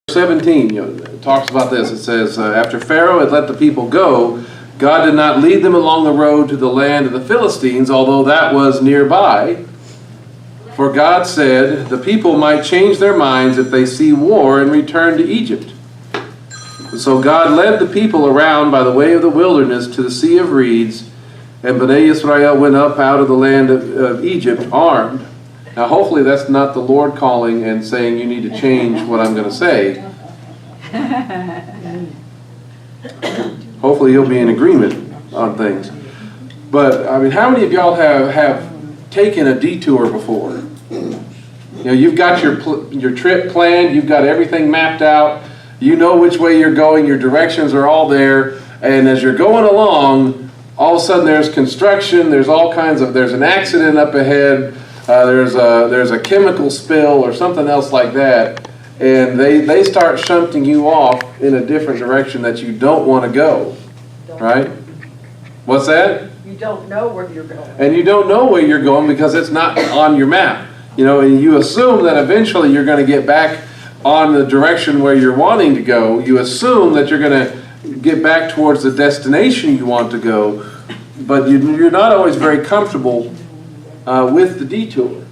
17, it talks about this. It says, after Pharaoh had let the people go, God did not lead them along the road to the land of the Philistines, although that was nearby. For God said, the people might change their minds if they see war and return to Egypt. So God led the people around by the way of the wilderness to the Sea of Reeds, and Bnei Israel went up out of the land of Egypt armed. Now hopefully that's not the Lord calling and saying you need to change what I'm going to say. Hopefully he'll be in agreement on things. But I mean, how many of y'all have taken a detour before? You know, you've got your trip planned, you've got everything mapped out, you know which way you're going, your directions are all there, and as you're going along, all of a sudden there's construction, there's an accident up ahead, there's a chemical spill or something else like that, and they start shunting you off in a different direction that you don't want to go, right? What's that? You don't know where you're going. And you don't know where you're going because it's not on your map. You know, and you assume that eventually you're going to get back on the direction where you're wanting to go. You assume that you're going to get back towards the destination you want to go, but you're not always very comfortable with the detour.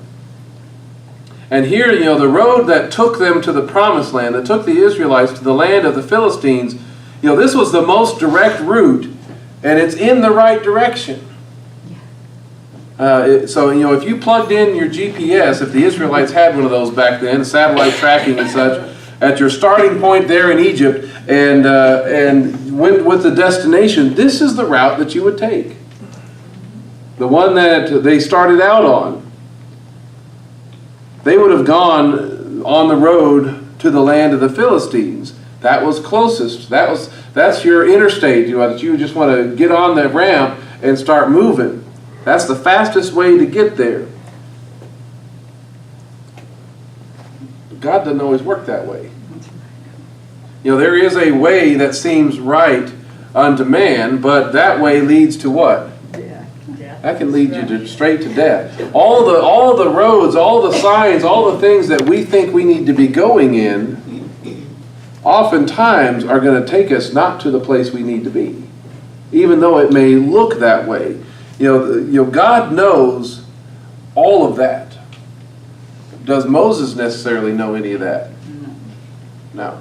And here, you know, the road that took them to the promised land, that took the Israelites to the land of the Philistines, you know, this was the most direct route, and it's in the right direction. So, you know, if you plugged in your GPS, if the Israelites had one of those back then, satellite tracking and such, at your starting point there in Egypt, and went with the destination, this is the route that you would take. The one that they started out on. They would have gone on the road to the land of the Philistines. That was closest. That's your interstate. You just want to get on the ramp and start moving. That's the fastest way to get there. But God doesn't always work that way. You know, there is a way that seems right unto man, but that way leads to what? That can lead you straight to death. All the roads, all the signs, all the things that we think we need to be going in, oftentimes are going to take us not to the place we need to be, even though it may look that way. You know, God knows all of that. Does Moses necessarily know any of that? No.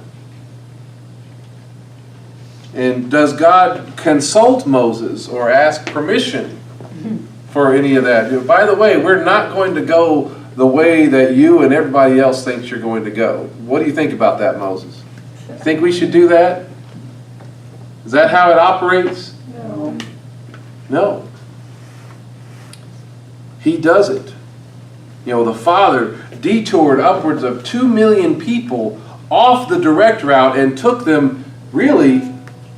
And does God consult Moses or ask permission for any of that? You know, by the way, we're not going to go the way that you and everybody else thinks you're going to go. What do you think about that, Moses? Think we should do that? Is that how it operates? No. No. He does it. You know, the Father detoured upwards of 2 million people off the direct route and took them really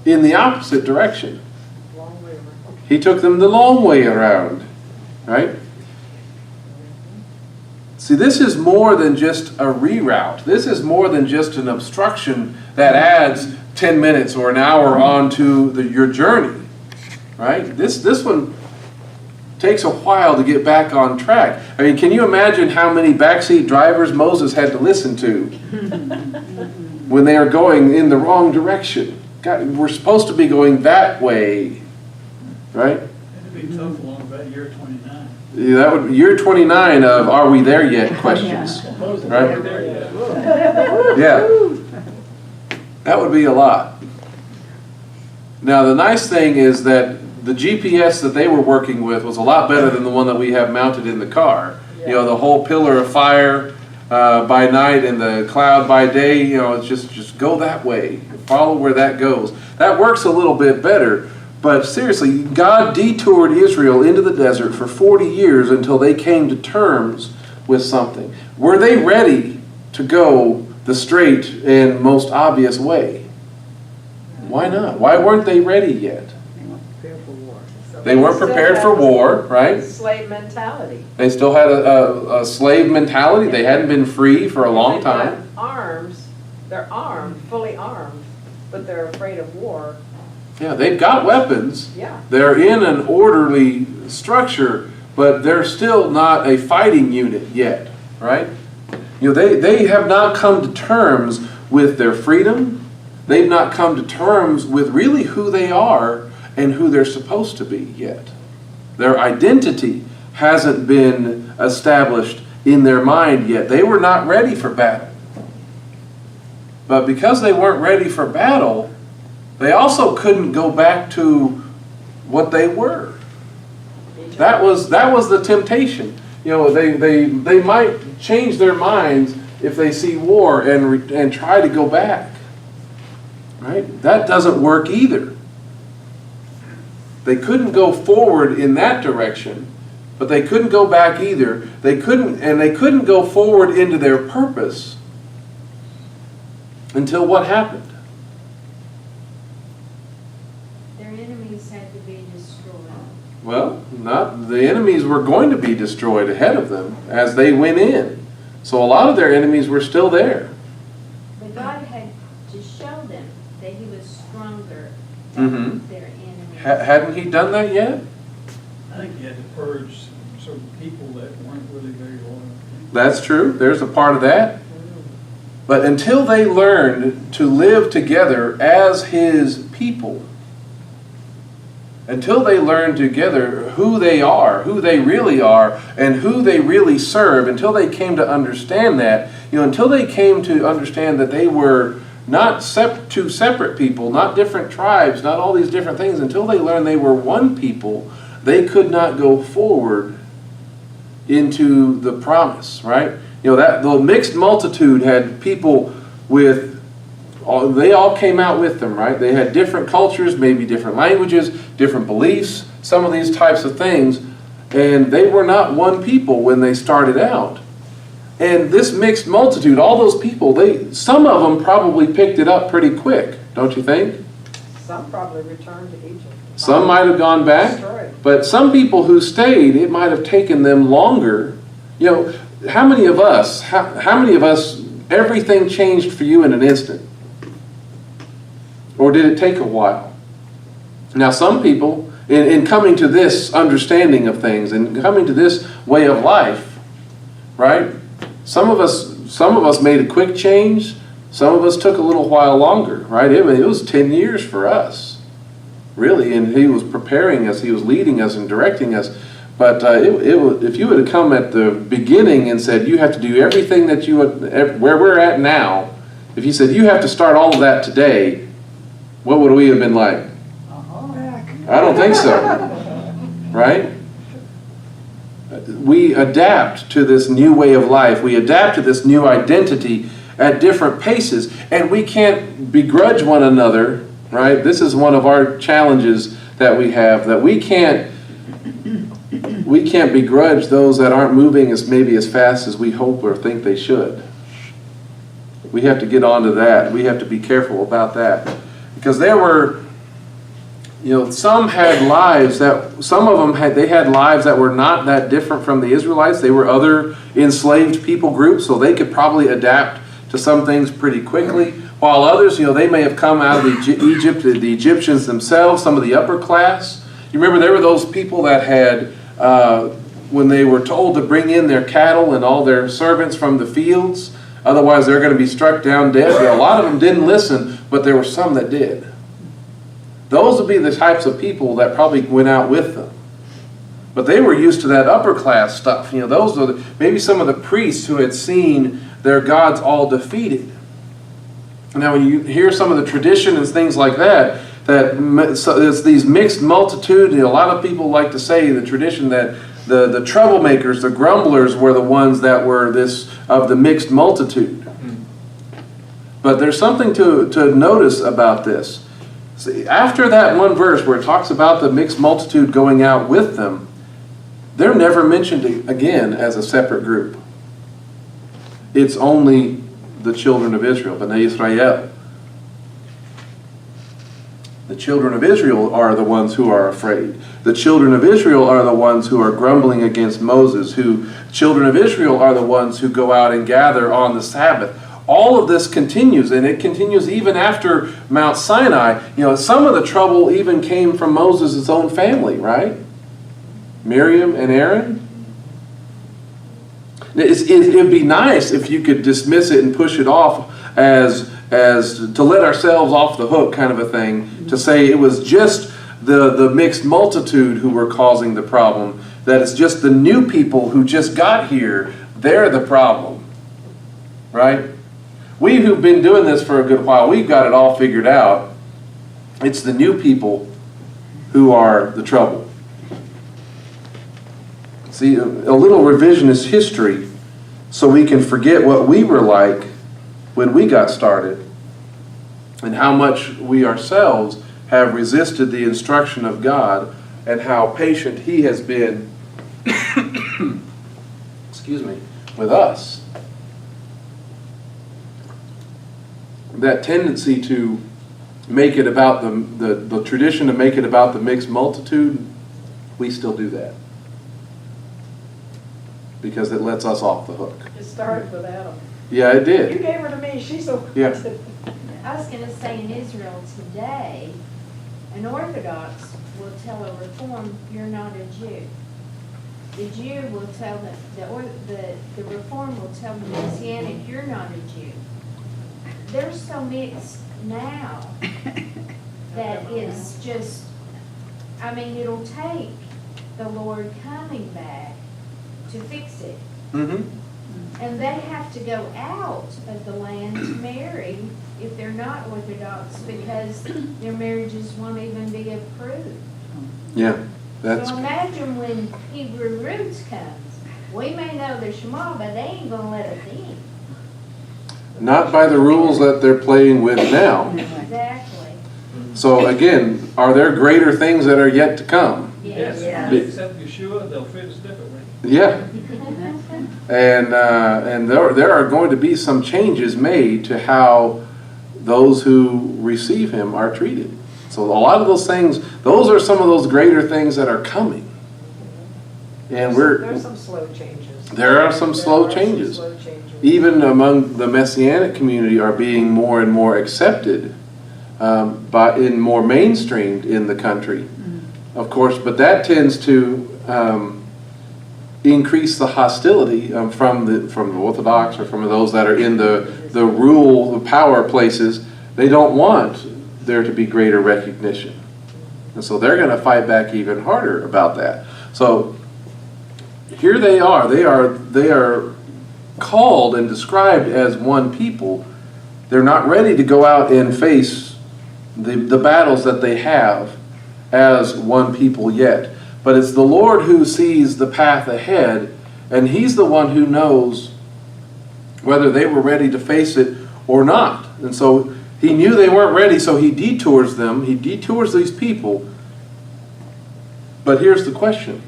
in the opposite direction. Long way around. He took them the long way around, right? See, this is more than just a reroute. This is more than just an obstruction that adds 10 minutes or an hour onto your journey, right? This one takes a while to get back on track. I mean, can you imagine how many backseat drivers Moses had to listen to when they are going in the wrong direction? God, we're supposed to be going that way, right? It'd be tough along about year 29. Yeah, that would year 29 of "Are we there yet?" questions, right? Yeah, that would be a lot. Now, the nice thing is that the GPS that they were working with was a lot better than the one that we have mounted in the car. You know, the whole pillar of fire by night and the cloud by day, you know, it's just go that way. Follow where that goes. That works a little bit better. But seriously, God detoured Israel into the desert for 40 years until they came to terms with something. Were they ready to go the straight and most obvious way? Why not? Why weren't they ready yet? They weren't prepared for war, right? Slave mentality. They still had a slave mentality. They hadn't been free for a long time. They've got arms. They're armed, fully armed, but they're afraid of war. Yeah, they've got weapons. Yeah. They're in an orderly structure, but they're still not a fighting unit yet, right? You know, they have not come to terms with their freedom. They've not come to terms with really who they are and who they're supposed to be yet. Their identity hasn't been established in their mind yet. They were not ready for battle. But because they weren't ready for battle, they also couldn't go back to what they were. That was the temptation. They might change their minds if they see war and try to go back. Right? That doesn't work either. They couldn't go forward in that direction, but they couldn't go back either. They couldn't go forward into their purpose until what happened? Their enemies had to be destroyed. Well, the enemies were going to be destroyed ahead of them as they went in. So a lot of their enemies were still there. But God had to show them that He was stronger than their enemies. Hadn't He done that yet? I think you had to purge certain people that weren't really very loyal. That's true. There's a part of that. But until they learned to live together as His people, until they learned together who they are, who they really are, and who they really serve, until they came to understand that, until they came to understand that they were not two separate people, not different tribes, not all these different things, until they learned they were one people, they could not go forward into the promise, right? That the mixed multitude had people they all came out with them, right? They had different cultures, maybe different languages, different beliefs, some of these types of things, and they were not one people when they started out. And this mixed multitude, all those people, some of them probably picked it up pretty quick, don't you think? Some probably returned to Egypt. Some might have gone back, but some people who stayed, it might have taken them longer. How many of us, everything changed for you in an instant? Or did it take a while? Now some people, in coming to this understanding of things and coming to this way of life, right? Some of us made a quick change. Some of us took a little while longer, right? It was 10 years for us, really, and He was preparing us, He was leading us and directing us. But if you would have come at the beginning and said you have to do everything that where we're at now, if you said you have to start all of that today, what would we have been like? I don't think so, right? We adapt to this new way of life. We adapt to this new identity at different paces, and we can't begrudge one another, right? This is one of our challenges that we have, that we can't begrudge those that aren't moving maybe as fast as we hope or think they should. We have to get onto that. We have to be careful about that. Because there were, some had lives some of them had lives that were not that different from the Israelites. They were other enslaved people groups, so they could probably adapt to some things pretty quickly. While others, they may have come out of Egypt, the Egyptians themselves, some of the upper class. You remember there were those people that had, when they were told to bring in their cattle and all their servants from the fields, otherwise they're going to be struck down dead. A lot of them didn't listen, but there were some that did. Those would be the types of people that probably went out with them. But they were used to that upper class stuff. Those were maybe some of the priests who had seen their gods all defeated. Now when you hear some of the tradition and things like that, so it's these mixed multitude. A lot of people like to say the tradition that the troublemakers, the grumblers, were the ones that were of the mixed multitude. But there's something to notice about this. See, after that one verse where it talks about the mixed multitude going out with them, they're never mentioned again as a separate group. It's only the children of Israel, Bnei Israel. The children of Israel are the ones who are afraid. The children of Israel are the ones who are grumbling against Moses. Children of Israel are the ones who go out and gather on the Sabbath. All of this continues, and it continues even after Mount Sinai. Some of the trouble even came from Moses' own family, right? Miriam and Aaron. It'd be nice if you could dismiss it and push it off as as to let ourselves off the hook kind of a thing, to say it was just the mixed multitude who were causing the problem, that it's just the new people who just got here, they're the problem, right? We who've been doing this for a good while, we've got it all figured out. It's the new people who are the trouble. See, a little revisionist history so we can forget what we were like when we got started and how much we ourselves have resisted the instruction of God and how patient He has been excuse me, with us. That tendency to make it about the tradition to make it about the mixed multitude, we still do that. Because it lets us off the hook. It started with Adam. Yeah, it You did. gave her to me, she's so. Yeah. I was going to say in Israel today, an Orthodox will tell a Reform, you're not a Jew. The Jew will tell the Reform will tell the Messianic, you're not a Jew. They're so mixed now that it's just, I mean, it'll take the Lord coming back to fix it. Mm-hmm. And they have to go out of the land to marry if they're not Orthodox because their marriages won't even be approved. Yeah, that's So imagine when Hebrew roots comes. We may know the Shema, but they ain't going to let us in. not by the rules that they're playing with now. Exactly. So again, are there greater things that are yet to come? Yes, Yes. if they accept Yeshua, they'll fit us differently. Yeah. And there are going to be some changes made to how those who receive Him are treated. So a lot of those things, those are some of those greater things that are coming. And There's some slow changes. There are some slow changes. Slow changes. Even among the Messianic community are being more and more accepted, in more mainstreamed in the country, of course. But that tends to increase the hostility from the Orthodox or from those that are in the rule, the power places. They don't want there to be greater recognition, and so they're going to fight back even harder about that. So here they are. They are called and described as one people. They're not ready to go out and face the battles that they have as one people yet. But it's the Lord who sees the path ahead, and He's the one who knows whether they were ready to face it or not. And so He knew they weren't ready, so He detours them. He detours these people. But here's the question.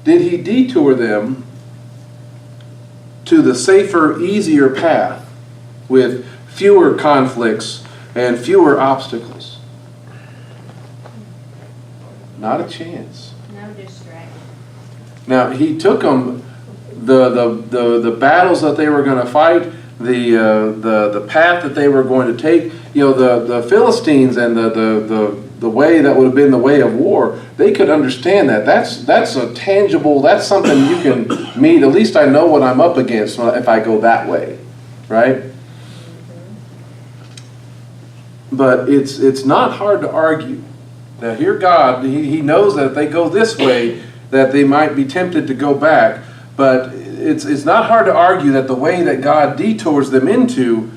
Did He detour them to the safer, easier path with fewer conflicts and fewer obstacles? Not a chance. No distraction. Now, He took them, the battles that they were going to fight, the path that they were going to take. You know, the Philistines and the way that would have been the way of war, they could understand that. That's a tangible, that's something you can meet. At least I know what I'm up against if I go that way, right? But it's not hard to argue. Now here God, He knows that if they go this way, that they might be tempted to go back. But it's not hard to argue that the way that God detours them into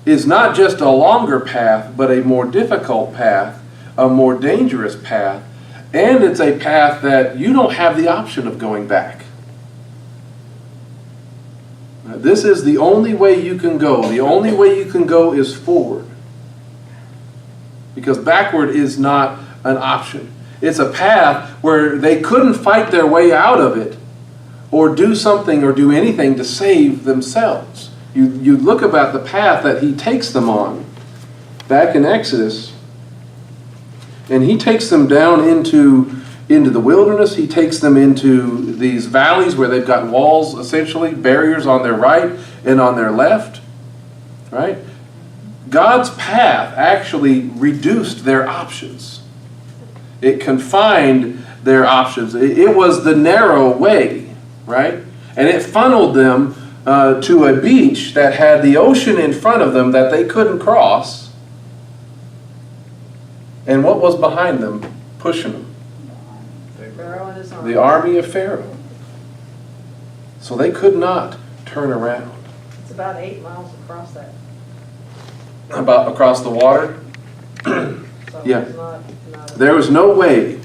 is not just a longer path, but a more difficult path, a more dangerous path, and it's a path that you don't have the option of going back. This is the only way you can go. The only way you can go is forward. Because backward is not an option. It's a path where they couldn't fight their way out of it or do something or do anything to save themselves. You look about the path that He takes them on back in Exodus, and He takes them down into the wilderness. He takes them into these valleys where they've got walls, essentially, barriers on their right and on their left, right? God's path actually reduced their options. It confined their options. It was the narrow way, right? And it funneled them to a beach that had the ocean in front of them that they couldn't cross. And what was behind them, pushing them? Pharaoh and his army. The army of Pharaoh. So they could not turn around. It's about 8 miles across that. About across the water? So Yeah. it's not There was no way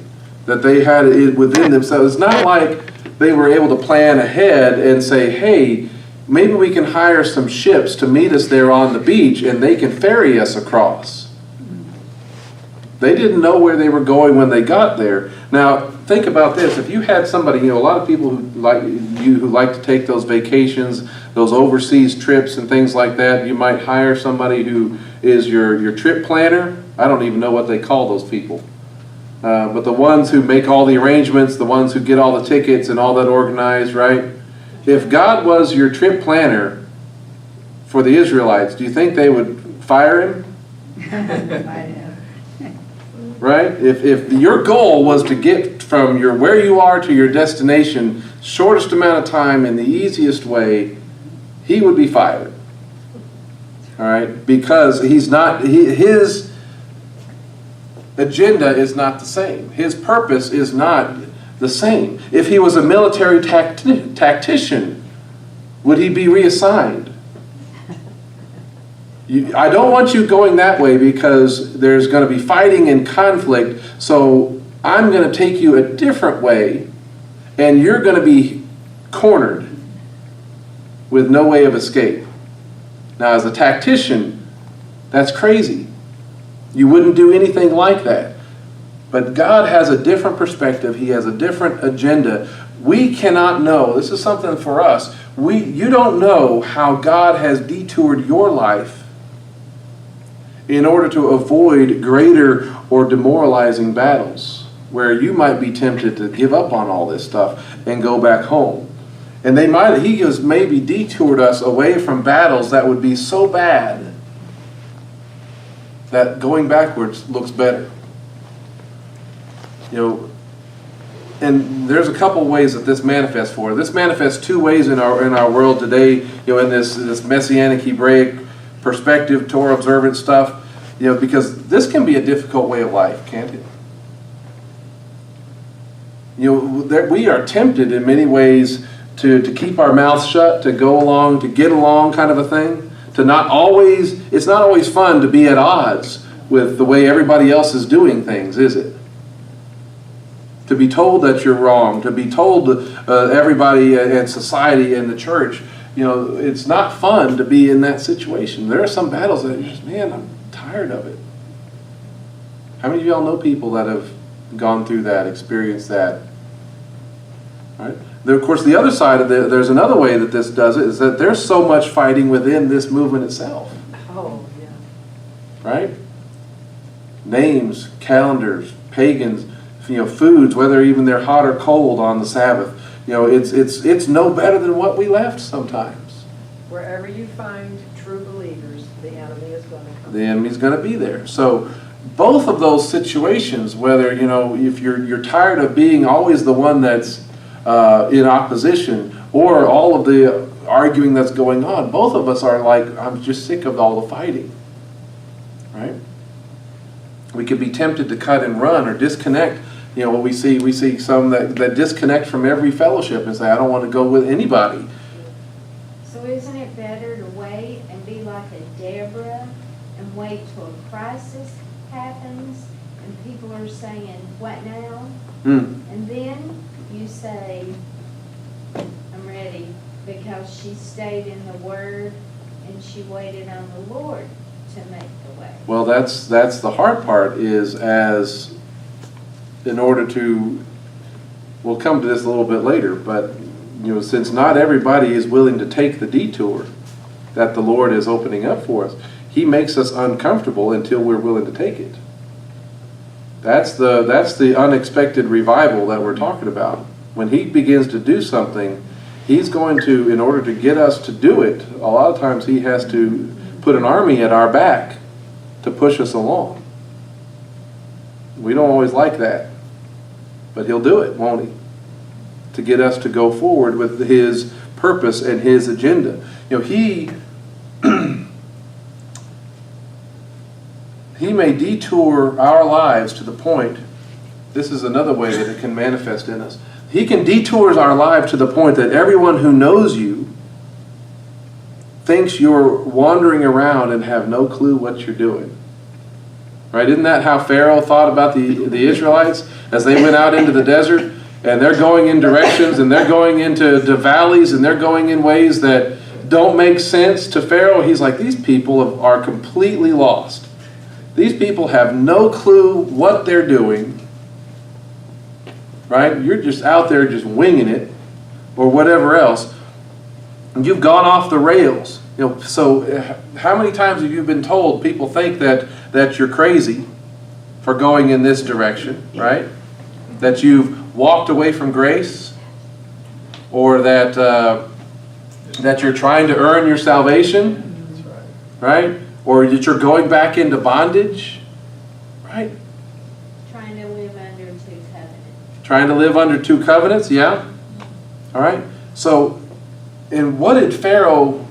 that they had it within themselves. It's not like they were able to plan ahead and say, hey, maybe we can hire some ships to meet us there on the beach and they can ferry us across. They didn't know where they were going when they got there. Now, think about this. If you had somebody, a lot of people who like to take those vacations, those overseas trips and things like that, you might hire somebody who is your trip planner. I don't even know what they call those people. But the ones who make all the arrangements, the ones who get all the tickets and all that organized, right? If God was your trip planner for the Israelites, do you think they would fire him? Right? If your goal was to get from where you are to your destination, shortest amount of time in the easiest way, he would be fired. All right? Because his agenda is not the same. His purpose is not the same. If he was a military tactician, would he be reassigned? I don't want you going that way because there's going to be fighting and conflict, so I'm going to take you a different way, and you're going to be cornered with no way of escape. Now, as a tactician, that's crazy. You wouldn't do anything like that. But God has a different perspective. He has a different agenda. We cannot know. This is something for us. You don't know how God has detoured your life in order to avoid greater or demoralizing battles where you might be tempted to give up on all this stuff and go back home. And he has maybe detoured us away from battles that would be so bad that going backwards looks better. And there's a couple ways that this manifests for us. This manifests two ways in our world today, in this Messianic Hebraic perspective, Torah observant stuff, because this can be a difficult way of life, can't it? We are tempted in many ways to keep our mouths shut, to go along, to get along kind of a thing, it's not always fun to be at odds with the way everybody else is doing things, is it? To be told that you're wrong, to be told everybody and society and the church, it's not fun to be in that situation. There are some battles that you're just, man, I'm tired of it. How many of y'all know people that have gone through that, experienced that? Right? Of course, the other side of there's another way that this does it, is that there's so much fighting within this movement itself. Oh, yeah. Right? Names, calendars, pagans, foods, whether even they're hot or cold on the Sabbath. It's no better than what we left sometimes. Wherever you find true believers, the enemy is going to come. The enemy's going to be there. So both of those situations, whether if you're tired of being always the one that's in opposition, or all of the arguing that's going on, both of us are like, I'm just sick of all the fighting. Right? We could be tempted to cut and run or disconnect. What we see some that disconnect from every fellowship and say, I don't want to go with anybody. So isn't it better to wait and be like a Deborah and wait till a crisis happens and people are saying, what now? And then you say, I'm ready, because she stayed in the Word and she waited on the Lord to make the way. Well, that's the hard part, is in order to, we'll come to this a little bit later, but since not everybody is willing to take the detour that the Lord is opening up for us, He makes us uncomfortable until we're willing to take it. That's the unexpected revival that we're talking about. When He begins to do something, He's going to, in order to get us to do it, a lot of times He has to put an army at our back to push us along. We don't always like that, but He'll do it, won't He? To get us to go forward with His purpose and his agenda. He he may detour our lives to the point, this is another way that it can manifest in us. He can detour our lives to the point that everyone who knows you thinks you're wandering around and have no clue what you're doing. Right? Isn't that how Pharaoh thought about the Israelites as they went out into the desert? And they're going in directions, and they're going into the valleys, and they're going in ways that don't make sense to Pharaoh. He's like, these people are completely lost. These people have no clue what they're doing. Right? You're just out there just winging it, or whatever else. And you've gone off the rails. So how many times have you been told, people think that you're crazy for going in this direction, right? That you've walked away from grace, or that you're trying to earn your salvation, right? Or that you're going back into bondage, right? Trying to live under two covenants. Trying to live under two covenants, yeah. All right. So, and what did Pharaoh,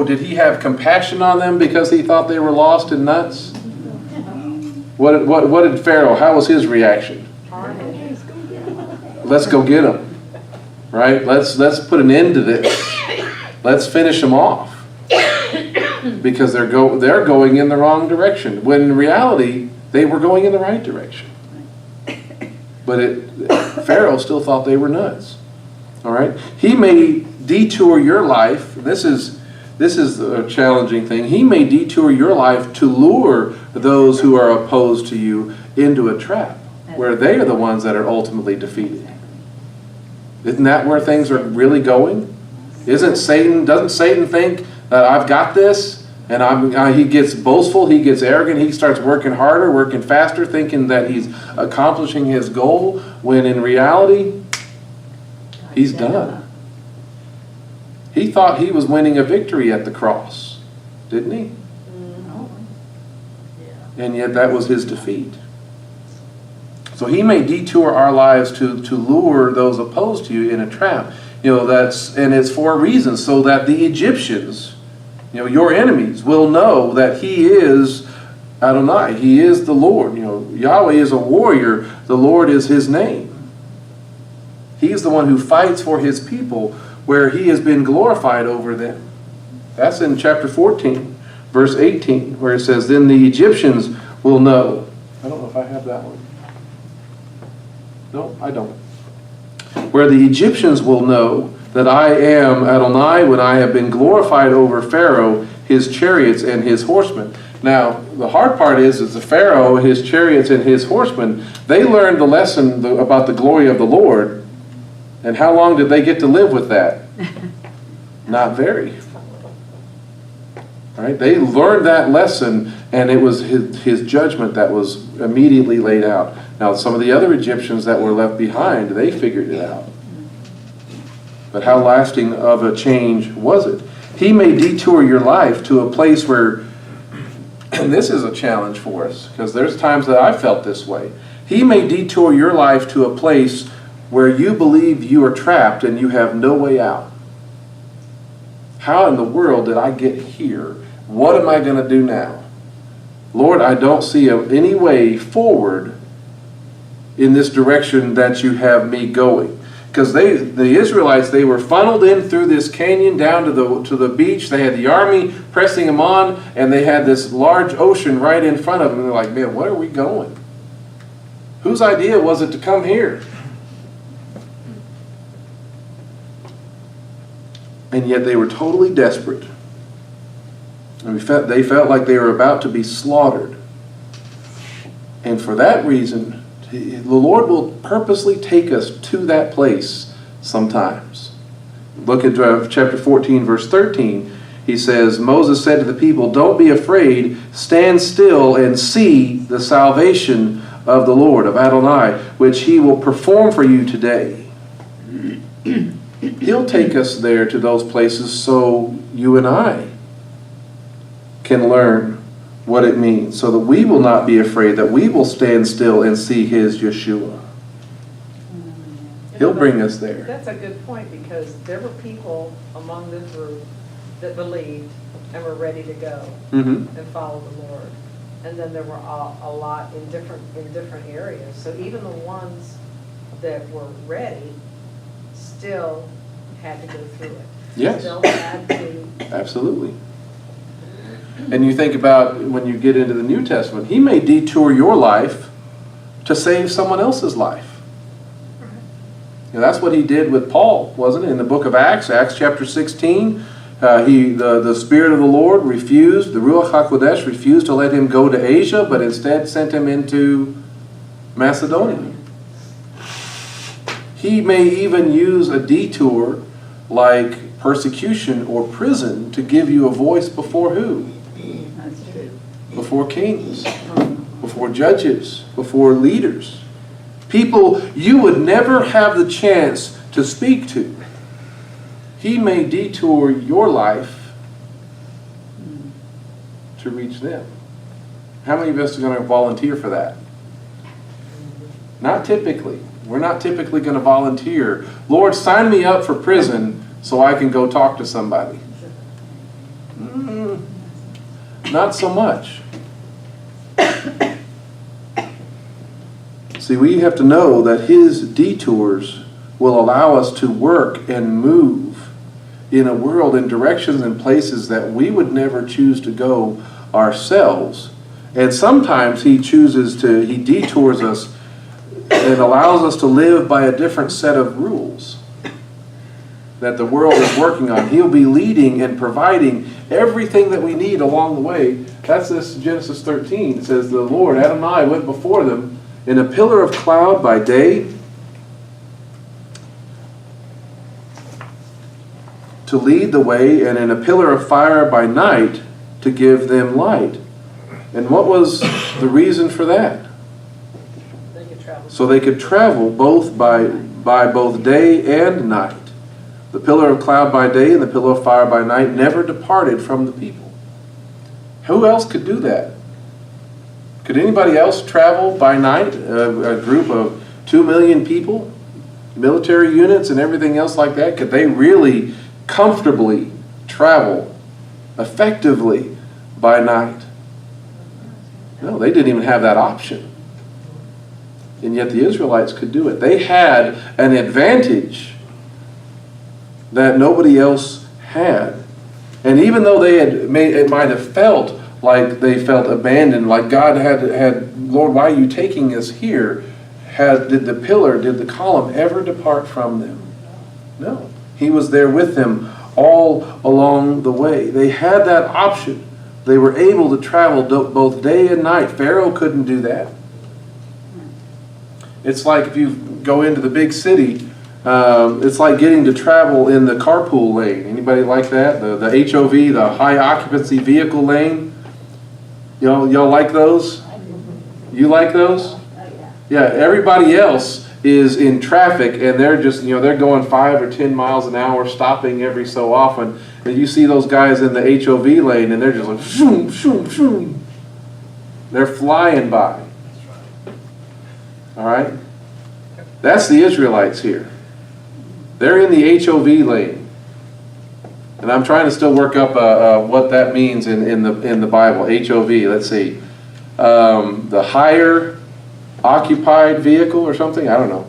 did he have compassion on them because he thought they were lost and nuts? What did Pharaoh, how was his reaction? Let's go get them. Right? Let's put an end to this. Let's finish them off. Because they're going in the wrong direction. When in reality, they were going in the right direction. But Pharaoh still thought they were nuts. All right? He may detour your life. This is a challenging thing. He may detour your life to lure those who are opposed to you into a trap where they are the ones that are ultimately defeated. Isn't that where things are really going? Doesn't Satan think that I've got this, and he gets boastful, he gets arrogant, he starts working harder, working faster, thinking that he's accomplishing his goal, when in reality, he's done. He thought he was winning a victory at the cross, didn't he? And yet that was his defeat. So he may detour our lives to lure those opposed to you in a trap. And it's for a reason, so that the Egyptians, your enemies, will know that he is Adonai. He is the Lord. Yahweh is a warrior. The Lord is his name. He is the one who fights for his people, where he has been glorified over them. That's in chapter 14, verse 18, where it says, then the Egyptians will know. I don't know if I have that one. No, I don't. Where the Egyptians will know that I am Adonai when I have been glorified over Pharaoh, his chariots, and his horsemen. Now, the hard part is the Pharaoh, his chariots, and his horsemen, they learned the lesson about the glory of the Lord. And how long did they get to live with that? Not very. Right? They learned that lesson, and it was his judgment that was immediately laid out. Now, some of the other Egyptians that were left behind, they figured it out. But how lasting of a change was it? He may detour your life to a place where, and this is a challenge for us, because there's times that I felt this way. He may detour your life to a place where you believe you are trapped and you have no way out. How in the world did I get here? What am I going to do now? Lord, I don't see any way forward in this direction that you have me going. Because the Israelites, they were funneled in through this canyon down to the beach. They had the army pressing them on, and they had this large ocean right in front of them. And they're like, man, where are we going? Whose idea was it to come here? And yet they were totally desperate. And they felt like they were about to be slaughtered. And for that reason, the Lord will purposely take us to that place sometimes. Look at chapter 14, verse 13. He says, Moses said to the people, don't be afraid, stand still and see the salvation of the Lord, of Adonai, which he will perform for you today. He'll take us there to those places so you and I can learn what it means, so that we will not be afraid, that we will stand still and see his Yeshua. He'll bring us there. That's a good point, because there were people among this group that believed and were ready to go Mm-hmm. and follow the Lord. And then there were a lot in different areas. So even the ones that were ready still had to go through it. Yes. Still had to. Absolutely. And you think about when you get into the New Testament, he may detour your life to save someone else's life. You know, that's what he did with Paul, wasn't it? In the book of Acts chapter 16, the Spirit of the Lord refused, the Ruach HaKodesh refused to let him go to Asia, but instead sent him into Macedonia. He may even use a detour like persecution or prison to give you a voice before who? That's true. Before kings, before judges, before leaders. People you would never have the chance to speak to. He may detour your life to reach them. How many of us are going to volunteer for that? Not typically. We're not typically going to volunteer. Lord, sign me up for prison so I can go talk to somebody. Not so much. See, we have to know that his detours will allow us to work and move in a world, in directions and places that we would never choose to go ourselves. And sometimes he detours us and allows us to live by a different set of rules that the world is working on. He'll be leading and providing everything that we need along the way. That's this Genesis 13. It says, the Lord, Adonai, went before them in a pillar of cloud by day to lead the way, and in a pillar of fire by night to give them light. And what was the reason for that? They could travel. So they could travel both by both day and night. The pillar of cloud by day and the pillar of fire by night never departed from the people. Who else could do that? Could anybody else travel by night? A group of 2 million people, military units and everything else like that? Could they really comfortably travel effectively by night? No, they didn't even have that option. And yet the Israelites could do it. They had an advantage that nobody else had. And even though it might have felt like they felt abandoned, like God had, Lord, why are you taking us here? Did the column ever depart from them? No. He was there with them all along the way. They had that option. They were able to travel both day and night. Pharaoh couldn't do that. It's like if you go into the big city, it's like getting to travel in the carpool lane. Anybody like that? The HOV, the high occupancy vehicle lane. Y'all like those? You like those? Yeah, everybody else is in traffic and they're just, they're going 5 or 10 miles an hour, stopping every so often. And you see those guys in the HOV lane and they're just like, shoom, shoom, shoom. They're flying by. All right? That's the Israelites here. They're in the HOV lane. And I'm trying to still work up what that means in the Bible. HOV, let's see. The higher occupied vehicle or something? I don't know.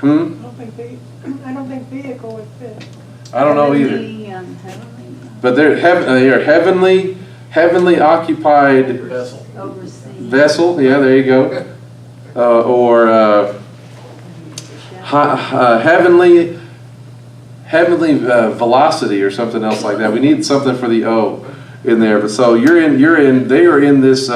I don't think vehicle would fit. I don't know either. But they're heavenly occupied vessel. Yeah, there you go. Or heavenly velocity or something else like that. We need something for the O in there. But so they are in this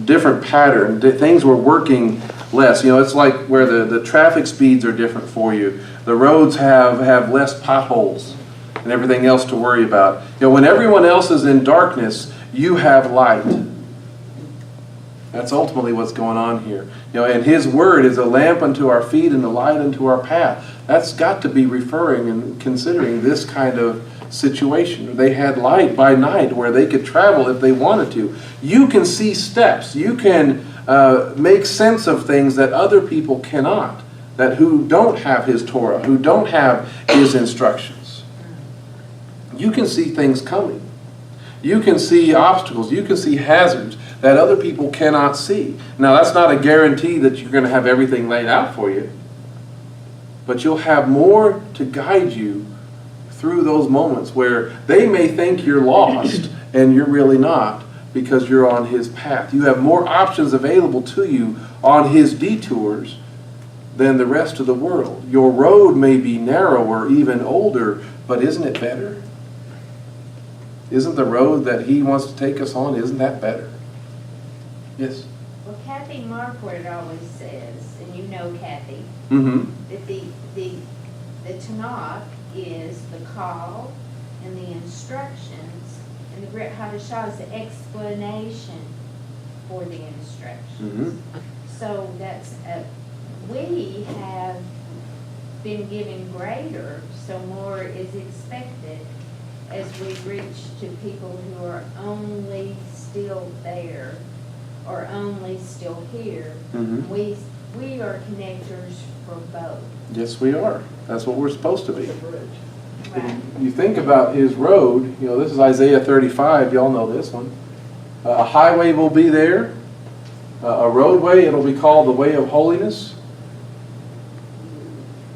different pattern. Things were working less. It's like where the traffic speeds are different for you. The roads have less potholes and everything else to worry about. When everyone else is in darkness, you have light. That's ultimately what's going on here. And His Word is a lamp unto our feet and a light unto our path. That's got to be referring and considering this kind of situation. They had light by night where they could travel if they wanted to. You can see steps. You can make sense of things that other people cannot. that who don't have his Torah, who don't have his instructions. You can see things coming. You can see obstacles. You can see hazards that other people cannot see. Now, that's not a guarantee that you're going to have everything laid out for you, but you'll have more to guide you through those moments where they may think you're lost and you're really not, because you're on his path. You have more options available to you on his detours than the rest of the world. Your road may be narrower, even older, but isn't it better? Isn't the road that he wants to take us on, isn't that better? Yes? Well, Kathy Marquardt always says, and you know Kathy, Mm-hmm. that the Tanakh is the call and the instructions, and the Brit Hadashah is the explanation for the instructions. Mm-hmm. So that's, we have been given greater, so more is expected as we reach to people who are only still there or only still here. Mm-hmm. We are connectors for both. Yes, we are. That's what we're supposed to be. Right. You think about his road, this is Isaiah 35, y'all know this one. A highway will be there, a roadway, it'll be called the way of holiness.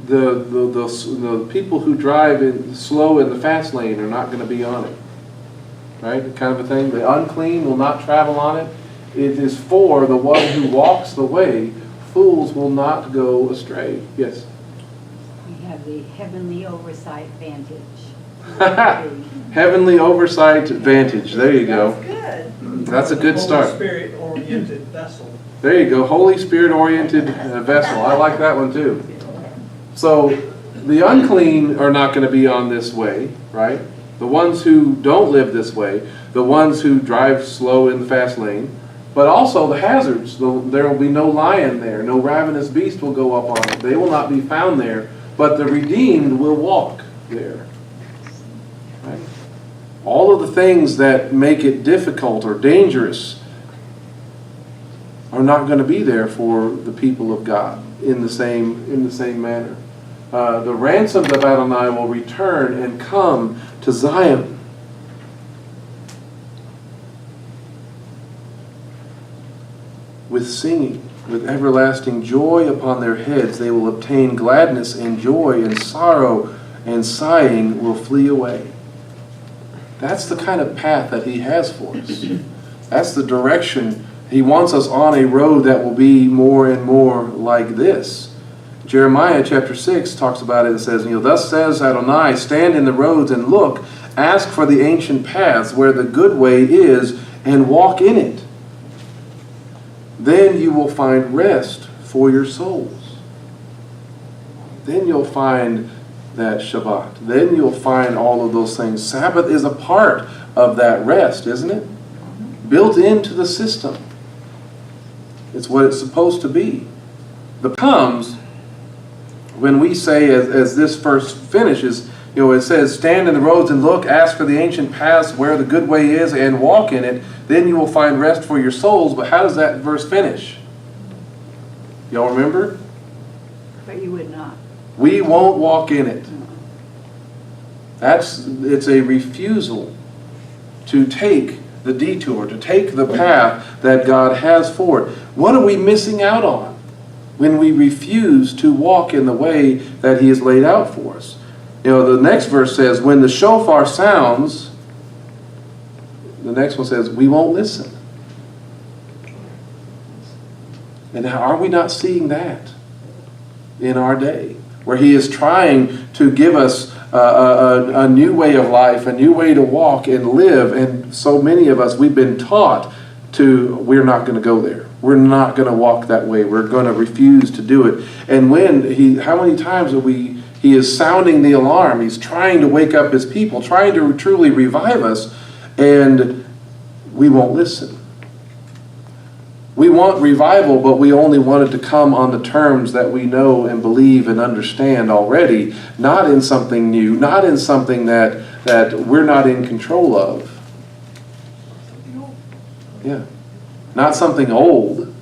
The people who drive slow in the fast lane are not going to be on it. Right? Kind of a thing. The unclean will not travel on it. It is for the one who walks the way. Fools will not go astray. Yes? We have the heavenly oversight vantage. Heavenly oversight vantage. There you go. That's good. That's a good start. Holy Spirit-oriented vessel. There you go. Holy Spirit-oriented vessel. I like that one too. So the unclean are not going to be on this way, right? The ones who don't live this way, the ones who drive slow in the fast lane, but also the hazards. There will be no lion there. No ravenous beast will go up on it. They will not be found there, but the redeemed will walk there. Right? All of the things that make it difficult or dangerous are not going to be there for the people of God in the same manner. The ransomed of Adonai will return and come to Zion. With singing, with everlasting joy upon their heads, they will obtain gladness and joy, and sorrow and sighing will flee away. That's the kind of path that he has for us. That's the direction. He wants us on a road that will be more and more like this. Jeremiah chapter 6 talks about it and says, thus says Adonai, stand in the roads and look, ask for the ancient paths where the good way is, and walk in it. Then you will find rest for your souls. Then you'll find that Shabbat. Then you'll find all of those things. Sabbath is a part of that rest, isn't it? Built into the system. It's what it's supposed to be. The comes when we say, as this verse finishes, it says, stand in the roads and look, ask for the ancient paths where the good way is, and walk in it. Then you will find rest for your souls. But how does that verse finish? Y'all remember? But you would not. We won't walk in it. It's a refusal to take the detour, to take the path that God has for it. What are we missing out on when we refuse to walk in the way that he has laid out for us? The next verse says, when the shofar sounds, the next one says, we won't listen. And are we not seeing that in our day? Where he is trying to give us a new way of life, a new way to walk and live. And so many of us, we've been taught we're not going to go there. We're not going to walk that way. We're going to refuse to do it. And how many times he is sounding the alarm. He's trying to wake up his people, trying to truly revive us, and we won't listen. We want revival, but we only want it to come on the terms that we know and believe and understand already, not in something new, not in something that we're not in control of. Yeah. Not something old.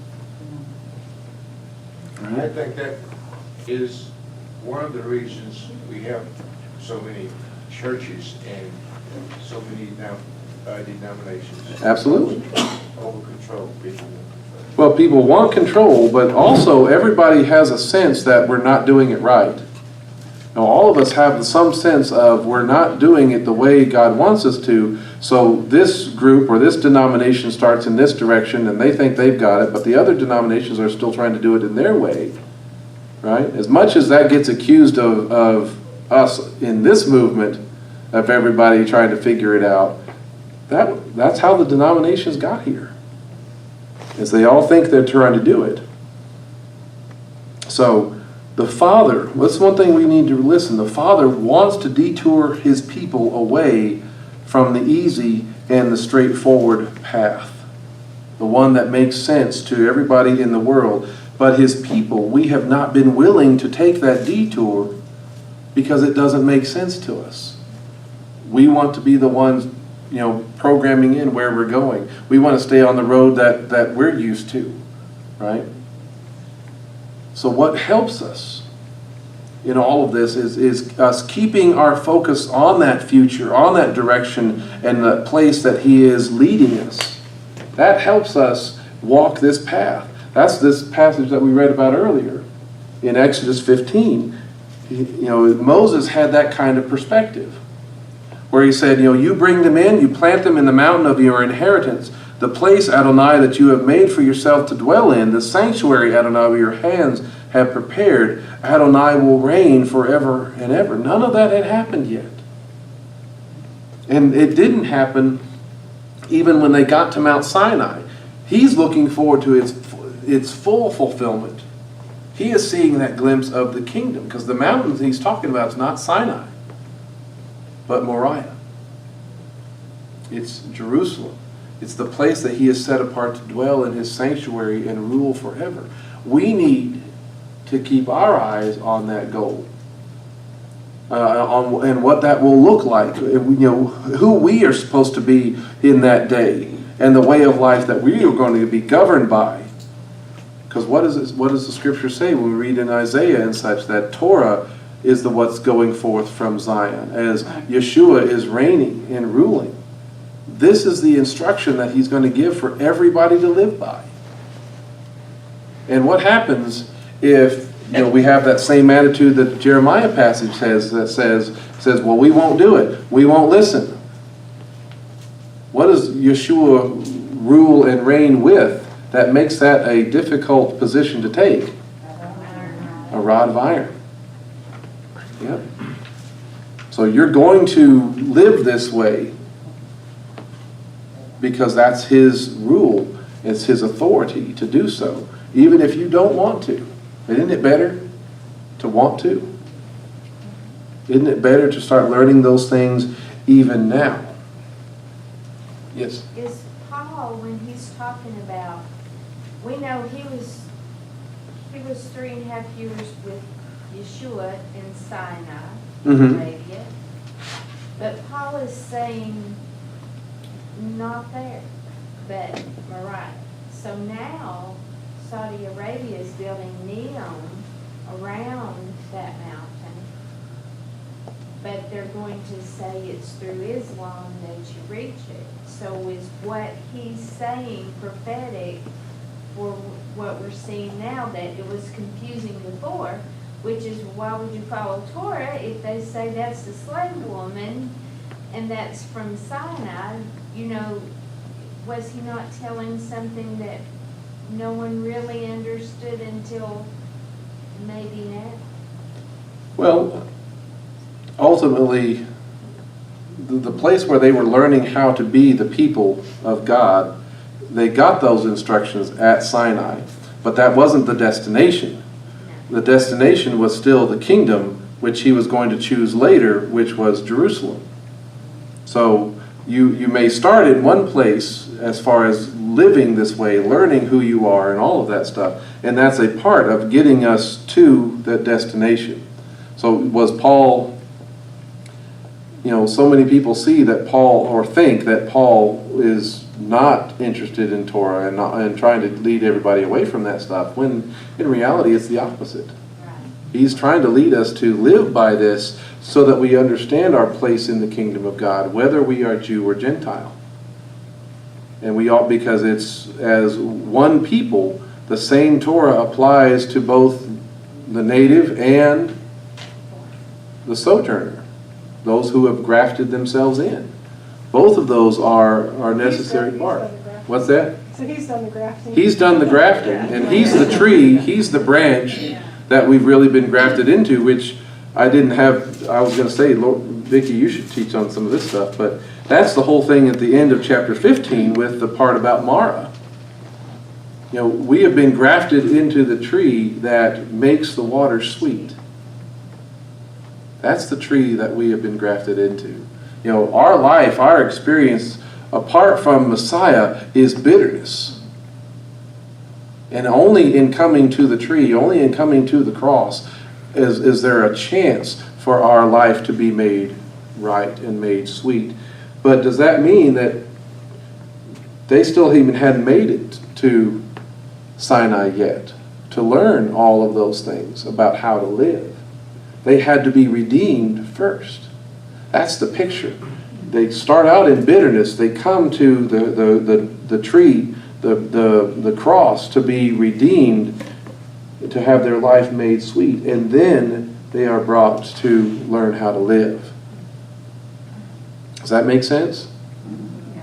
I think that is one of the reasons we have so many churches and so many denominations. Absolutely. Over control, people. Well, people want control, but also everybody has a sense that we're not doing it right. Now, all of us have some sense of we're not doing it the way God wants us to, so this group or this denomination starts in this direction and they think they've got it, but the other denominations are still trying to do it in their way, right? As much as that gets accused of us in this movement, of everybody trying to figure it out, that's how the denominations got here. Is they all think they're trying to do it. So the Father, that's one thing we need to listen. The Father wants to detour his people away from the easy and the straightforward path, the one that makes sense to everybody in the world. But his people, we have not been willing to take that detour because it doesn't make sense to us. We want to be the ones, programming in where we're going. We want to stay on the road that we're used to, right? So what helps us in all of this is us keeping our focus on that future, on that direction, and the place that he is leading us. That helps us walk this path. That's this passage that we read about earlier in Exodus 15. Moses had that kind of perspective, where he said, you bring them in, you plant them in the mountain of your inheritance, the place, Adonai, that you have made for yourself to dwell in, the sanctuary, Adonai, where your hands have prepared, Adonai will reign forever and ever. None of that had happened yet. And it didn't happen even when they got to Mount Sinai. He's looking forward to its full fulfillment. He is seeing that glimpse of the kingdom, because the mountains he's talking about is not Sinai, but Moriah. It's Jerusalem. It's the place that he is set apart to dwell in his sanctuary and rule forever. We need to keep our eyes on that goal, and what that will look like. Who we are supposed to be in that day, and the way of life that we are going to be governed by. Because what does the scripture say when we read in Isaiah and such, that Torah is what's going forth from Zion, as Yeshua is reigning and ruling. This is the instruction that he's going to give for everybody to live by. And what happens if we have that same attitude that the Jeremiah passage has, that says, well, we won't do it, we won't listen? What does Yeshua rule and reign with that makes that a difficult position to take? A rod of iron. Yep. So you're going to live this way because that's his rule. It's his authority to do so, even if you don't want to. Isn't it better to want to? Isn't it better to start learning those things even now? Yes? Is Paul, when he's talking about, we know he was 3.5 years with Yeshua in Sinai, Arabia. But Paul is saying not there, but Moriah. So now Saudi Arabia is building Neom around that mountain, but they're going to say it's through Islam that you reach it. So is what he's saying prophetic for what we're seeing now, that it was confusing before, which is, why would you follow Torah if they say that's the slave woman and that's from Sinai? Was he not telling something that no one really understood until maybe now? Well, ultimately, the place where they were learning how to be the people of God, they got those instructions at Sinai, but that wasn't the destination. The destination was still the kingdom, which he was going to choose later, which was Jerusalem. So you may start in one place as far as living this way, learning who you are and all of that stuff, and that's a part of getting us to that destination. So was Paul, so many people see that Paul, or think that Paul is not interested in Torah and trying to lead everybody away from that stuff, when in reality it's the opposite. Right. He's trying to lead us to live by this so that we understand our place in the kingdom of God, whether we are Jew or Gentile. And we all, because it's as one people, the same Torah applies to both the native and the sojourner, those who have grafted themselves in. Both of those are necessary part. What's that? So he's done the grafting. He's done the grafting, and he's the tree, he's the branch that we've really been grafted into, which I didn't have. I was going to say, Lord, Vicki, you should teach on some of this stuff, but that's the whole thing at the end of chapter 15 with the part about Mara. You know, we have been grafted into the tree that makes the water sweet. That's the tree that we have been grafted into. You know, our life, our experience, apart from Messiah, is bitterness. And only in coming to the tree, only in coming to the cross, is there a chance for our life to be made right and made sweet. But does that mean that they still even hadn't made it to Sinai yet, to learn all of those things about how to live? They had to be redeemed first. That's the picture. They start out in bitterness. They come to the tree, the cross, to be redeemed, to have their life made sweet. And then they are brought to learn how to live. Does that make sense? Yeah.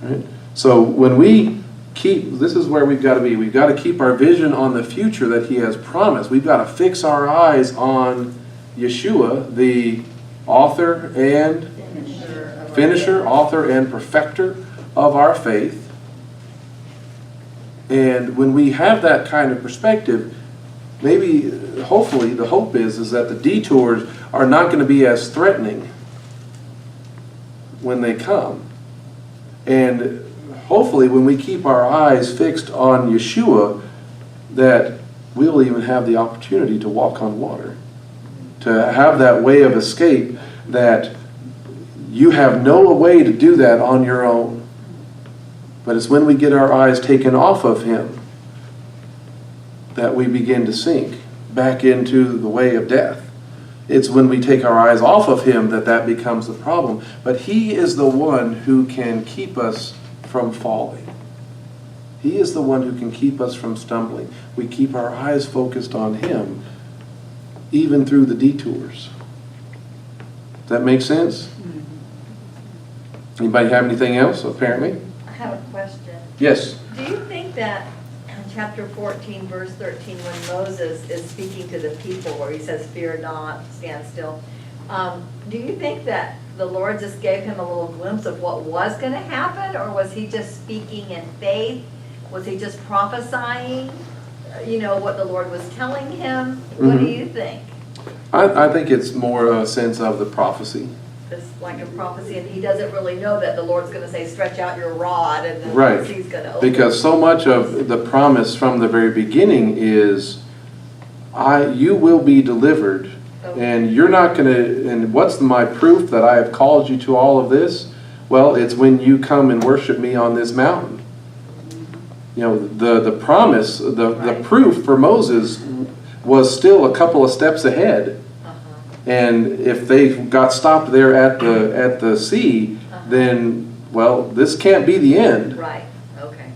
Right? So when we this is where we've got to be. We've got to keep our vision on the future that He has promised. We've got to fix our eyes on Yeshua, the author and finisher, author and perfecter of our faith. And when we have that kind of perspective, maybe, hopefully, the hope is that the detours are not going to be as threatening when they come. And hopefully, when we keep our eyes fixed on Yeshua, that we'll even have the opportunity to walk on water, to have that way of escape that you have no way to do that on your own. But it's when we get our eyes taken off of Him that we begin to sink back into the way of death. It's when we take our eyes off of Him that becomes the problem. But He is the one who can keep us from falling. He is the one who can keep us from stumbling. We keep our eyes focused on Him, even through the detours. Does that make sense? Anybody have anything else, apparently? I have a question. Yes. Do you think that in chapter 14, verse 13, when Moses is speaking to the people, where he says, "Fear not, stand still," do you think that the Lord just gave him a little glimpse of what was going to happen, or was he just speaking in faith? Was he just prophesying, what the Lord was telling him? What do you think? I think it's more a sense of the prophecy. It's like a prophecy, and he doesn't really know that the Lord's going to say, "Stretch out your rod," and then Right. he's going to open. Because so much of the promise from the very beginning is, you will be delivered. And you're not going to, and what's my proof that I have called you to all of this? Well, it's when you come and worship me on this mountain. The promise, the proof for Moses was still a couple of steps ahead. And if they got stopped there at the sea, then, well, this can't be the end. Right, okay.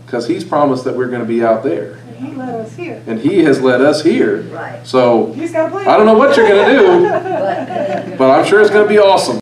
Because He's promised that we're going to be out there. And He led us here. And He has led us here. Right. So He's got a plan. I don't know what you're going to do, But but I'm sure it's going to be awesome.